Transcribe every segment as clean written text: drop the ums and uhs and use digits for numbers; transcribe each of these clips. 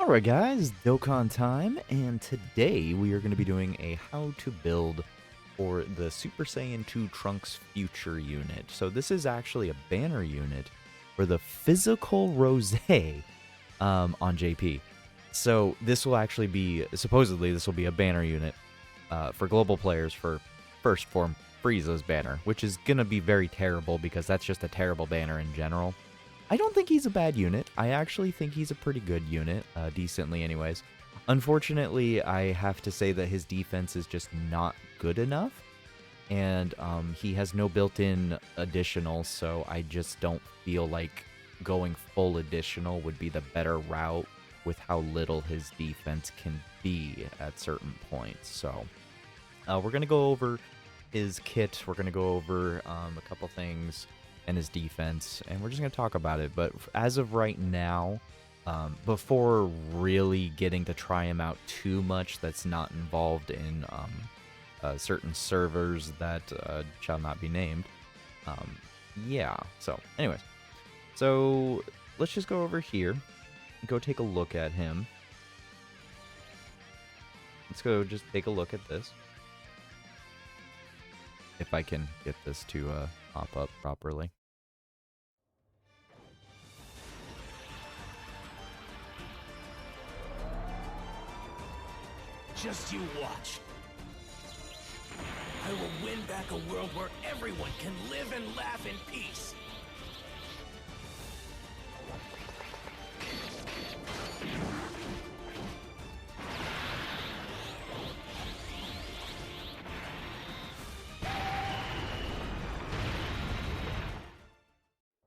Alright guys, Dokkan time, and today we are going to be doing a how to build for the Super Saiyan 2 Trunks Future unit. So this is actually a banner unit for the physical Rosé on JP. So this will actually be, supposedly this will be a banner unit for global players for first form Frieza's banner, which is going to be very terrible because that's just a terrible banner in general. I don't think he's a bad unit. I actually think he's a pretty good unit, decently anyways. Unfortunately, I have to say that his defense is just not good enough, and he has no built-in additional, so I just don't feel like going full additional would be the better route with how little his defense can be at certain points. So we're going to go over his kit, we're going to go over a couple things, and his defense, and we're just going to talk about it. But as of right now, before really getting to try him out too much that's not involved in certain servers that shall not be named, yeah, so anyways, so let's just go over here, go take a look at him. Let's go just take a look at this. If I can get this to pop up properly. Just you watch. I will win back a world where everyone can live and laugh in peace.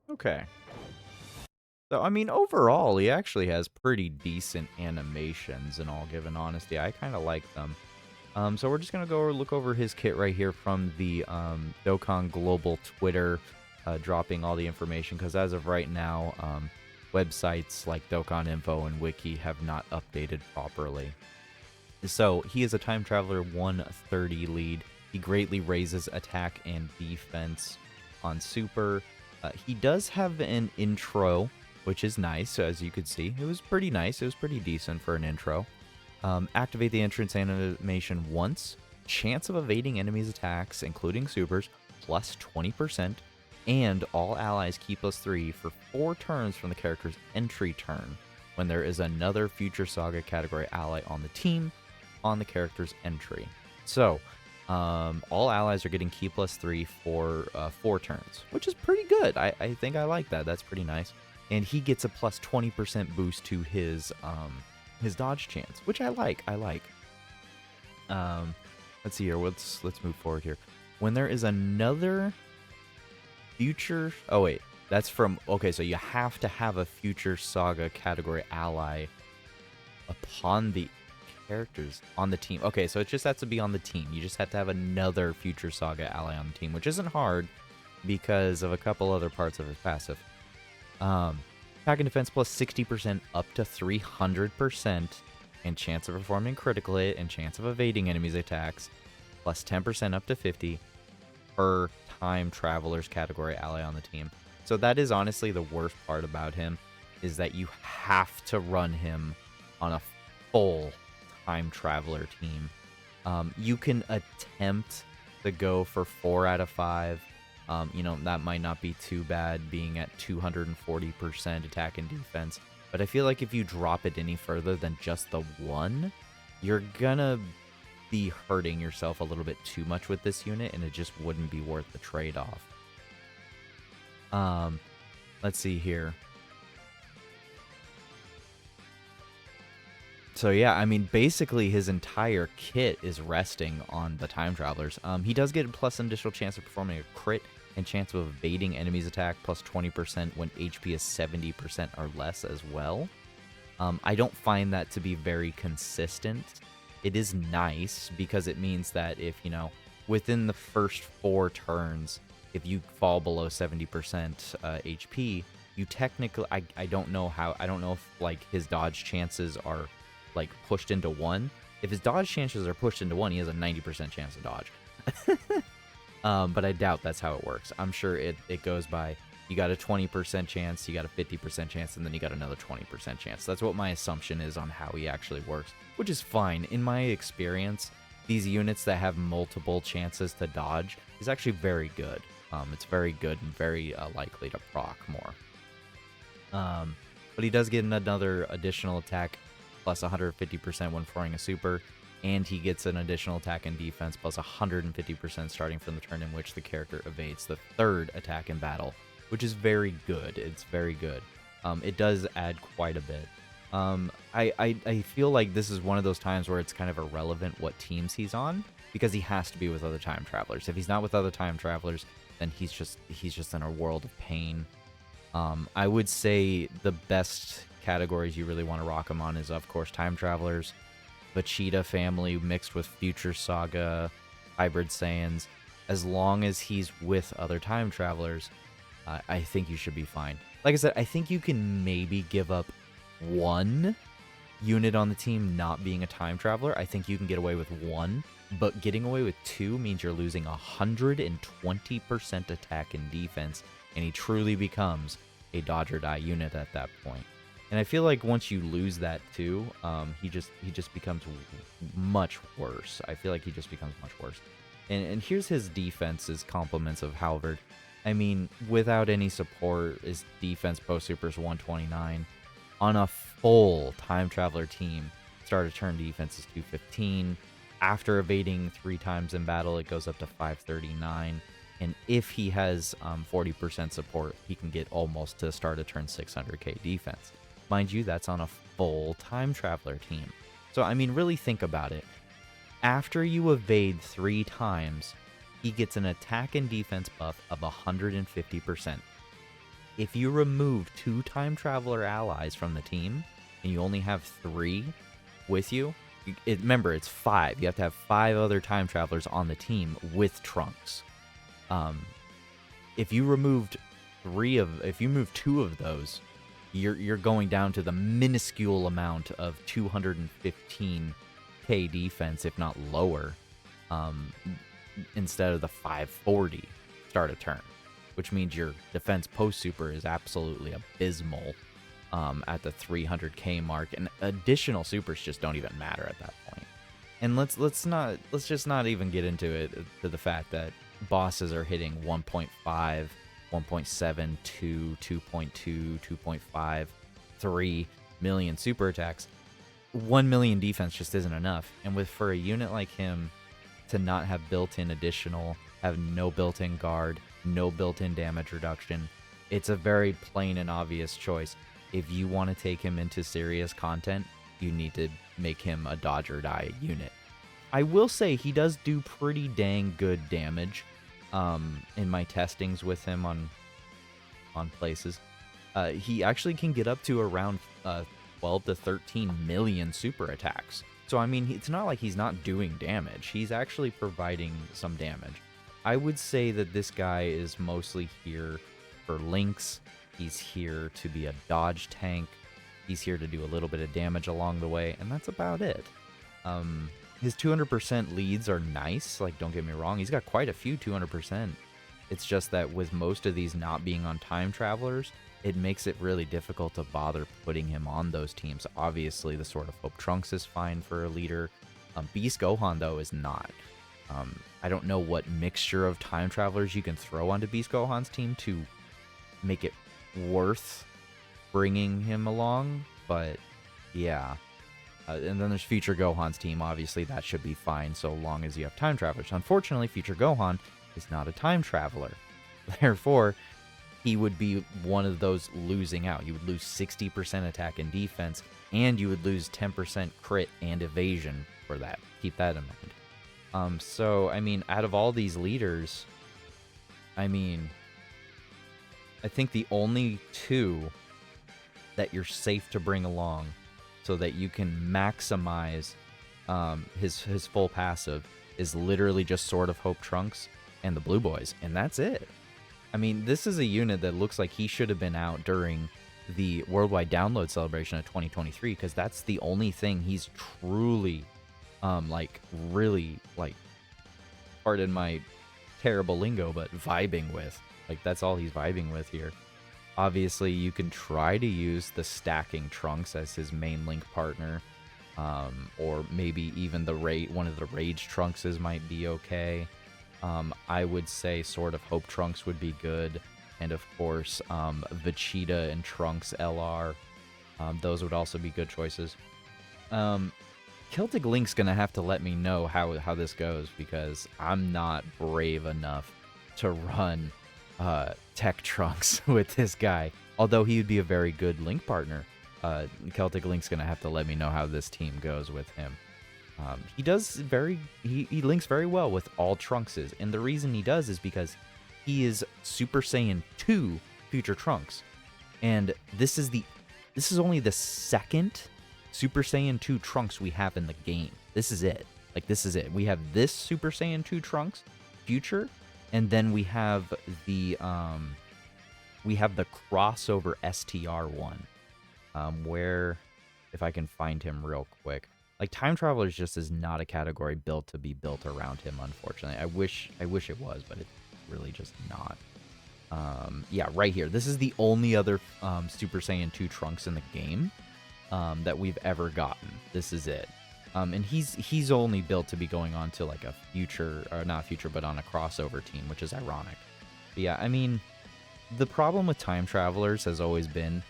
Okay. So, I mean, overall, he actually has pretty decent animations, in all given honesty. I kind of like them. So we're just going to go look over his kit right here from the Dokkan Global Twitter, dropping all the information, because as of right now, websites like Dokkan Info and Wiki have not updated properly. So, he is a Time Traveler 130 lead. He greatly raises attack and defense on Super. He does have an intro, which is nice, as you could see. It was pretty nice. It was pretty decent for an intro. Activate the entrance animation once. Chance of evading enemies' attacks, including supers, plus 20%. And all allies keep +3 for 4 turns from the character's entry turn, when there is another Future Saga category ally on the team on the character's entry. So, all allies are getting key +3 for 4 turns, which is pretty good. I think I like that. That's pretty nice. And he gets a plus 20% boost to his dodge chance, which I like. Let's see here. Let's move forward here. When there is another future... Oh, wait. That's from... Okay, so you have to have a Future Saga category ally upon the characters on the team. Okay, so it just has to be on the team. You just have to have another Future Saga ally on the team, which isn't hard because of a couple other parts of his passive. Attack and defense plus 60% up to 300%, and chance of performing critical hit and chance of evading enemies' attacks plus 10% up to 50 per Time Traveler's category ally on the team. So that is honestly the worst part about him, is that you have to run him on a full Time Traveler team. You can attempt to go for 4 out of 5. You know, that might not be too bad, being at 240% attack and defense. But I feel like if you drop it any further than just the 1, you're gonna be hurting yourself a little bit too much with this unit, and it just wouldn't be worth the trade-off. Let's see here. So yeah, I mean, basically his entire kit is resting on the Time Travelers. He does get a plus an additional chance of performing a crit and chance of evading enemies' attack plus 20% when HP is 70% or less as well. I don't find that to be very consistent. It is nice because it means that if, you know, within the first 4 turns, if you fall below 70% HP, you technically, I don't know how, I don't know if, like, his dodge chances are, like, pushed into 1. If his dodge chances are pushed into 1, he has a 90% chance to dodge. But I doubt that's how it works. I'm sure it goes by You got a 20% chance, you got a 50% chance, and then you got another 20% chance. That's what my assumption is on how he actually works, which is fine. In my experience, these units that have multiple chances to dodge is actually very good. It's very good and very likely to proc more. But he does get another additional attack plus 150% when throwing a super, and he gets an additional attack and defense plus 150% starting from the turn in which the character evades the third attack in battle, which is very good. It's very good. It does add quite a bit. I feel like this is one of those times where it's kind of irrelevant what teams he's on, because he has to be with other time travelers. If he's not with other time travelers, then he's just in a world of pain. I would say the best categories you really want to rock him on is, of course, time travelers, Vegeta family mixed with Future Saga, Hybrid Saiyans. As long as he's with other time travelers, I think you should be fine. Like I said, I think you can maybe give up one unit on the team not being a time traveler. I think you can get away with one, but getting away with two means you're losing 120% attack and defense, and he truly becomes a dodge or die unit at that point. And I feel like once you lose that too, he just becomes much worse. I feel like he just becomes much worse. And here's his defense's compliments of Halvard. I mean, without any support, his defense post super is 129. On a full time traveler team, start of turn defense is 215. After evading 3 times in battle, it goes up to 539. And if he has 40% support, he can get almost to start of turn 600k defense. Mind you, that's on a full time traveler team. So, I mean, really think about it. After you evade 3 times, he gets an attack and defense buff of 150%. If you remove 2 time traveler allies from the team, and you only have 3 with you, remember, it's 5. You have to have 5 other time travelers on the team with Trunks. If you removed 2 of those, you're going down to the minuscule amount of 215k defense, if not lower, instead of the 540 start a turn, which means your defense post super is absolutely abysmal at the 300k mark, and additional supers just don't even matter at that point. And let's just not even get into it, to the fact that bosses are hitting 1.5, 1.7, 2, 2.2, 2.5, 3 million super attacks. 1 million defense just isn't enough. And for a unit like him to not have built-in additional, have no built-in guard, no built-in damage reduction, it's a very plain and obvious choice. If you want to take him into serious content, you need to make him a dodge or die unit. I will say he does do pretty dang good damage in my testings with him on places. He actually can get up to around 12 to 13 million super attacks. So, I mean, it's not like he's not doing damage. He's actually providing some damage. I would say that this guy is mostly here for links. He's here to be a dodge tank. He's here to do a little bit of damage along the way, and that's about it. His 200% leads are nice, like, don't get me wrong. He's got quite a few 200%. It's just that with most of these not being on time travelers, it makes it really difficult to bother putting him on those teams. Obviously, the Sword of Hope Trunks is fine for a leader. Beast Gohan, though, is not. I don't know what mixture of time travelers you can throw onto Beast Gohan's team to make it worth bringing him along, but yeah. And then there's Future Gohan's team. Obviously, that should be fine so long as you have time travelers. Unfortunately, Future Gohan is not a time traveler. Therefore, he would be one of those losing out. You would lose 60% attack and defense, and you would lose 10% crit and evasion for that. Keep that in mind. So, I mean, out of all these leaders, I mean, I think the only 2 that you're safe to bring along so that you can maximize his full passive is literally just Sword of Hope Trunks and the Blue Boys, and that's it. I mean, this is a unit that looks like he should have been out during the worldwide download celebration of 2023, because that's the only thing he's truly, really, like, pardon my terrible lingo, but vibing with. Like, that's all he's vibing with here. Obviously, you can try to use the stacking Trunks as his main link partner. Or maybe even one of the Rage Trunkses might be okay. I would say Sword of Hope Trunks would be good. And of course, Vegeta and Trunks LR. Those would also be good choices. Celtic Link's gonna have to let me know how this goes, because I'm not brave enough to run Tech Trunks with this guy. Although he would be a very good link partner. Celtic Link's gonna have to let me know how this team goes with him. He links very well with all Trunkses, and the reason he does is because he is Super Saiyan 2 Future Trunks, and this is only the second Super Saiyan 2 Trunks we have in the game. This is it. Like, this is it. We have this Super Saiyan 2 Trunks Future, and then we have the crossover STR one. Where, if I can find him real quick, like, Time Travelers just is not a category built to be built around him, unfortunately. I wish it was, but it's really just not. Yeah, right here. This is the only other Super Saiyan 2 Trunks in the game that we've ever gotten. This is it. And he's only built to be going on to like a future, or not future, but on a crossover team, which is ironic. But yeah, I mean, the problem with Time Travelers has always been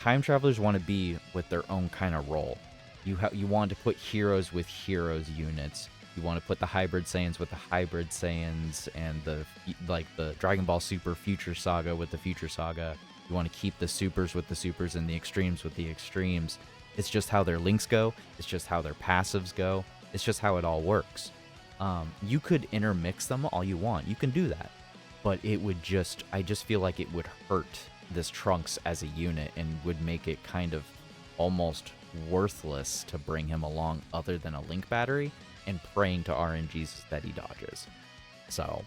Time Travelers want to be with their own kind of role. You want to put heroes with heroes units. You want to put the Hybrid Saiyans with the Hybrid Saiyans, and the Dragon Ball Super Future Saga with the Future Saga. You want to keep the Supers with the Supers and the Extremes with the Extremes. It's just how their links go. It's just how their passives go. It's just how it all works. You could intermix them all you want. You can do that. But it would I just feel like it would hurt this Trunks as a unit and would make it kind of almost worthless to bring him along other than a link battery and praying to RNGs that he dodges. So,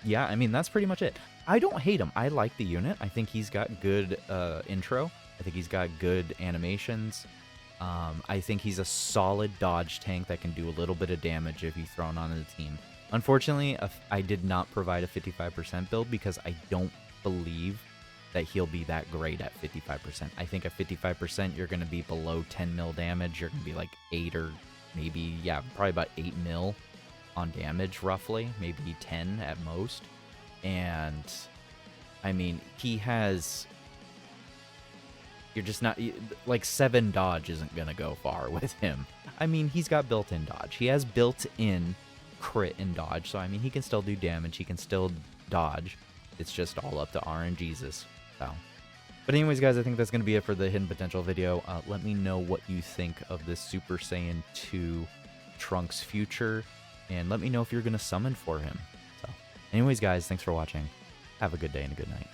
yeah, I mean, that's pretty much it. I don't hate him. I like the unit. I think he's got good intro. I think he's got good animations. I think he's a solid dodge tank that can do a little bit of damage if he's thrown onto the team. Unfortunately, I did not provide a 55% build because I don't believe that he'll be that great at 55%. I think at 55%, you're going to be below 10 mil damage. You're going to be like 8 or maybe, yeah, probably about 8 mil on damage, roughly. Maybe 10 at most. And, I mean, he has... You're just not... Like, 7 dodge isn't going to go far with him. I mean, he's got built-in dodge. He has built-in crit and dodge. So, I mean, he can still do damage. He can still dodge. It's just all up to RNGesus. So, but anyways, guys, I think that's going to be it for the Hidden Potential video. Let me know what you think of this Super Saiyan 2 Trunks Future, and let me know if you're going to summon for him. So, anyways, guys, thanks for watching. Have a good day and a good night.